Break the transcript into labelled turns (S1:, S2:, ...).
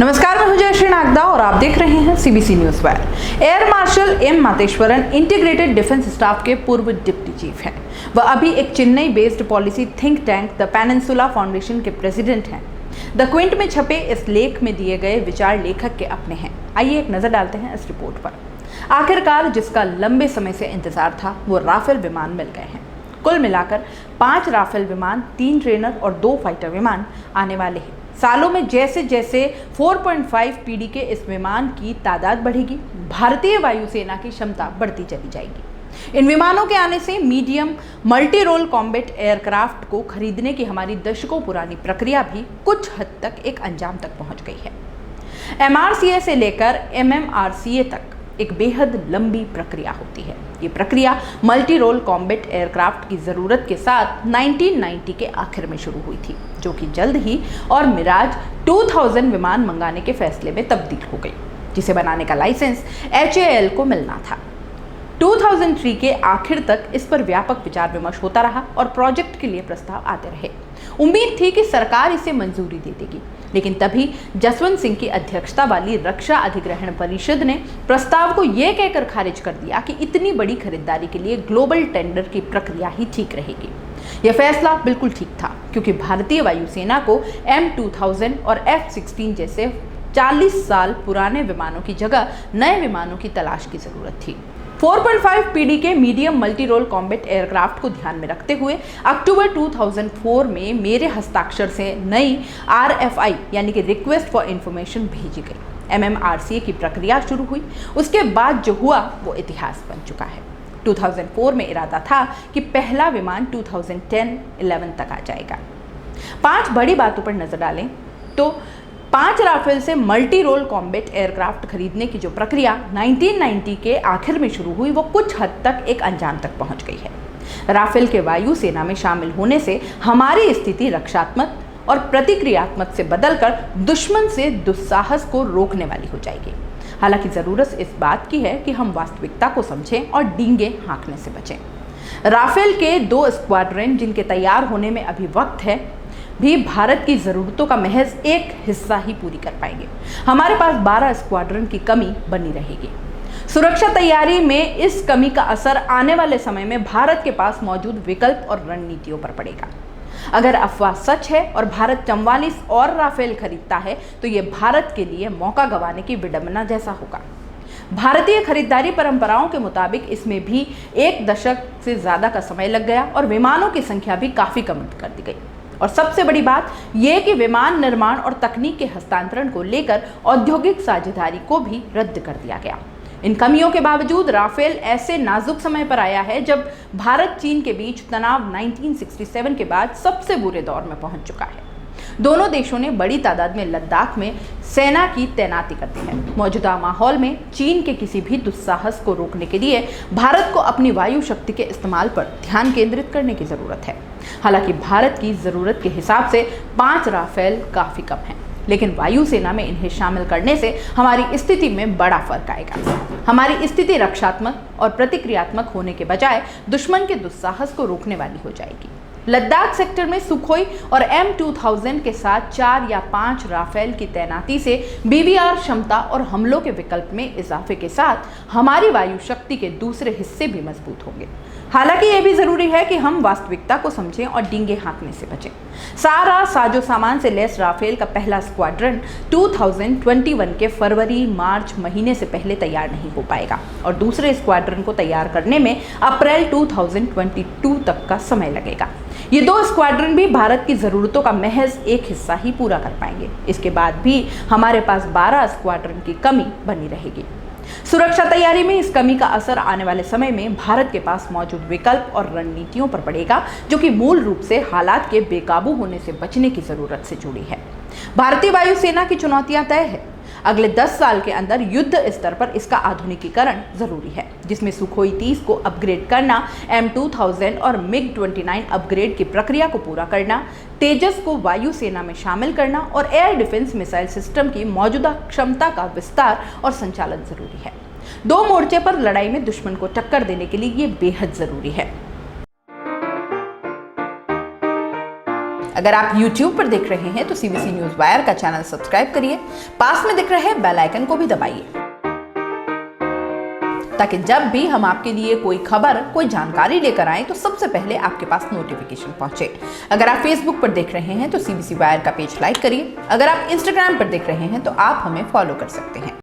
S1: नमस्कार, मैं हूं जयश्री नागदा और आप देख रहे हैं CBC news wire. Air marshal M Matheswaran integrated defence staff के पूर्व डिप्टी चीफ हैं। वह अभी एक Chennai based policy think tank the Peninsula Foundation के प्रेसिडेंट हैं। द क्विंट में छपे इस लेख में दिए गए विचार लेखक के अपने हैं। आइए एक नजर डालते हैं इस रिपोर्ट पर। आखिरकार जिसका लंबे समय से इंतजार था वो राफेल विमान मिल गए हैं। कुल मिलाकर 5 राफेल विमान, 3 ट्रेनर और 2 फाइटर विमान आने वाले हैं। सालों में जैसे जैसे 4.5 पीडी के इस विमान की तादाद बढ़ेगी, भारतीय वायुसेना की क्षमता बढ़ती चली जाएगी। इन विमानों के आने से medium multi role combat aircraft को खरीदने की हमारी दशकों पुरानी प्रक्रिया भी कुछ हद तक एक अंजाम तक पहुंच गई है। एमआरसीए से लेकर एमएमआरसीए तक एक बेहद लंबी प्रक्रिया होती है। ये प्रक्रिया मल्टी रोल कॉम्बैट एयरक्राफ्ट की ज़रूरत के साथ 1990 के आखिर में शुरू हुई थी, जो कि जल्द ही और मिराज 2000 विमान मंगाने के फैसले में तब्दील हो गई, जिसे बनाने का लाइसेंस HAL को मिलना था। 2003 के आखिर तक इस पर व्यापक विचार विमर्श होता रहा और प्रोजेक्ट के लिए प्रस्ताव आते रहे। उम्मीद थी कि सरकार इसे मंजूरी दे देगी, लेकिन तभी जसवंत सिंह की अध्यक्षता वाली रक्षा अधिग्रहण परिषद ने प्रस्ताव को यह कहकर खारिज कर दिया कि इतनी बड़ी खरीदारी के लिए ग्लोबल टेंडर की प्रक्रिया ही ठीक रहेगी। यह फैसला बिल्कुल ठीक था, क्योंकि भारतीय वायुसेना को M2000 और F-16 जैसे 40 साल पुराने विमानों की जगह नए विमानों की तलाश की जरूरत थी। 4.5 पीडी के medium multi role combat aircraft को ध्यान में रखते हुए अक्टूबर 2004 में मेरे हस्ताक्षर से नई RFI यानी कि रिक्वेस्ट फॉर इंफॉर्मेशन भेजी गई। MMRCA की प्रक्रिया शुरू हुई। उसके बाद जो हुआ वो इतिहास बन चुका है। 2004 में इरादा था कि पहला विमान 2010-11 तक आ जाएगा। 5 बड़ी बातों पर नजर डालें तो 5 राफेल से मल्टी रोल कॉम्बैट एयरक्राफ्ट खरीदने की जो प्रक्रिया 1990 के आखिर में शुरू हुई वो कुछ हद तक एक अंजाम तक पहुंच गई है। राफेल के वायुसेना में शामिल होने से हमारी स्थिति रक्षात्मक और प्रतिक्रियात्मक से बदलकर दुश्मन से दुस्साहस को रोकने वाली हो जाएगी। हालांकि ज़रूरत इस बात की है कि हम वास्तविकता को समझें और डींगे हाँकने से बचें। राफेल के 2 स्क्वाड्रन जिनके तैयार होने में अभी वक्त है भी भारत की ज़रूरतों का महज एक हिस्सा ही पूरी कर पाएंगे। हमारे पास 12 स्क्वाड्रन की कमी बनी रहेगी। सुरक्षा तैयारी में इस कमी का असर आने वाले समय में भारत के पास मौजूद विकल्प और रणनीतियों पर पड़ेगा। अगर अफवाह सच है और भारत 44 और राफेल खरीदता है तो ये भारत के लिए मौका गंवाने की विडंबना जैसा होगा। भारतीय खरीदारी परंपराओं के मुताबिक इसमें भी 1 दशक से ज़्यादा का समय लग गया और विमानों की संख्या भी काफ़ी कम कर दी गई। और सबसे बड़ी बात यह कि विमान निर्माण और तकनीक के हस्तांतरण को लेकर औद्योगिक साझेदारी को भी रद्द कर दिया गया। इन कमियों के बावजूद राफेल ऐसे नाजुक समय पर आया है जब भारत चीन के बीच तनाव 1967 के बाद सबसे बुरे दौर में पहुंच चुका है। दोनों देशों ने बड़ी तादाद में लद्दाख में सेना की तैनाती कर दी है। मौजूदा माहौल में चीन के किसी भी दुस्साहस को रोकने के लिए भारत को अपनी वायु शक्ति के इस्तेमाल पर ध्यान केंद्रित करने की ज़रूरत है। हालांकि भारत की ज़रूरत के हिसाब से 5 राफेल काफ़ी कम हैं, लेकिन वायुसेना में इन्हें शामिल करने से हमारी स्थिति में बड़ा फर्क आएगा। हमारी स्थिति रक्षात्मक और प्रतिक्रियात्मक होने के बजाय दुश्मन के दुस्साहस को रोकने वाली हो जाएगी। लद्दाख सेक्टर में सुखोई और M2000 के साथ 4 या 5 राफेल की तैनाती से BVR क्षमता और हमलों के विकल्प में इजाफे के साथ हमारी वायु शक्ति के दूसरे हिस्से भी मजबूत होंगे। हालांकि यह भी जरूरी है कि हम वास्तविकता को समझें और डींगे हाँकने से बचें। सारा साजो सामान से लैस राफेल का पहला स्क्वाड्रन 2021 के फरवरी-मार्च महीने से पहले तैयार नहीं हो पाएगा और दूसरे स्क्वाड्रन को तैयार करने में अप्रैल 2022 तक का समय लगेगा। ये 2 स्क्वाड्रन भी भारत की ज़रूरतों का महज एक हिस्सा ही पूरा कर पाएंगे। इसके बाद भी हमारे पास 12 स्क्वाड्रन की कमी बनी रहेगी। सुरक्षा तैयारी में इस कमी का असर आने वाले समय में भारत के पास मौजूद विकल्प और रणनीतियों पर पड़ेगा, जो कि मूल रूप से हालात के बेकाबू होने से बचने की ज़रूरत से जुड़ी है। भारतीय वायुसेना की चुनौतियां तय है। अगले 10 साल के अंदर युद्ध स्तर पर इसका आधुनिकीकरण जरूरी है, जिसमें सुखोई 30 को अपग्रेड करना, M2000 और MiG-29 अपग्रेड की प्रक्रिया को पूरा करना, तेजस को वायुसेना में शामिल करना और एयर डिफेंस मिसाइल सिस्टम की मौजूदा क्षमता का विस्तार और संचालन जरूरी है। 2 मोर्चे पर लड़ाई में दुश्मन को टक्कर देने के लिए ये बेहद जरूरी है। अगर आप YouTube पर देख रहे हैं तो CBC न्यूज़ वायर का चैनल सब्सक्राइब करिए, पास में दिख रहे बेल आइकन को भी दबाइए ताकि जब भी हम आपके लिए कोई खबर, कोई जानकारी लेकर आए तो सबसे पहले आपके पास नोटिफिकेशन पहुंचे। अगर आप फेसबुक पर देख रहे हैं तो CBC वायर का पेज लाइक करिए। अगर आप इंस्टाग्राम पर देख रहे हैं तो आप हमें फॉलो कर सकते हैं।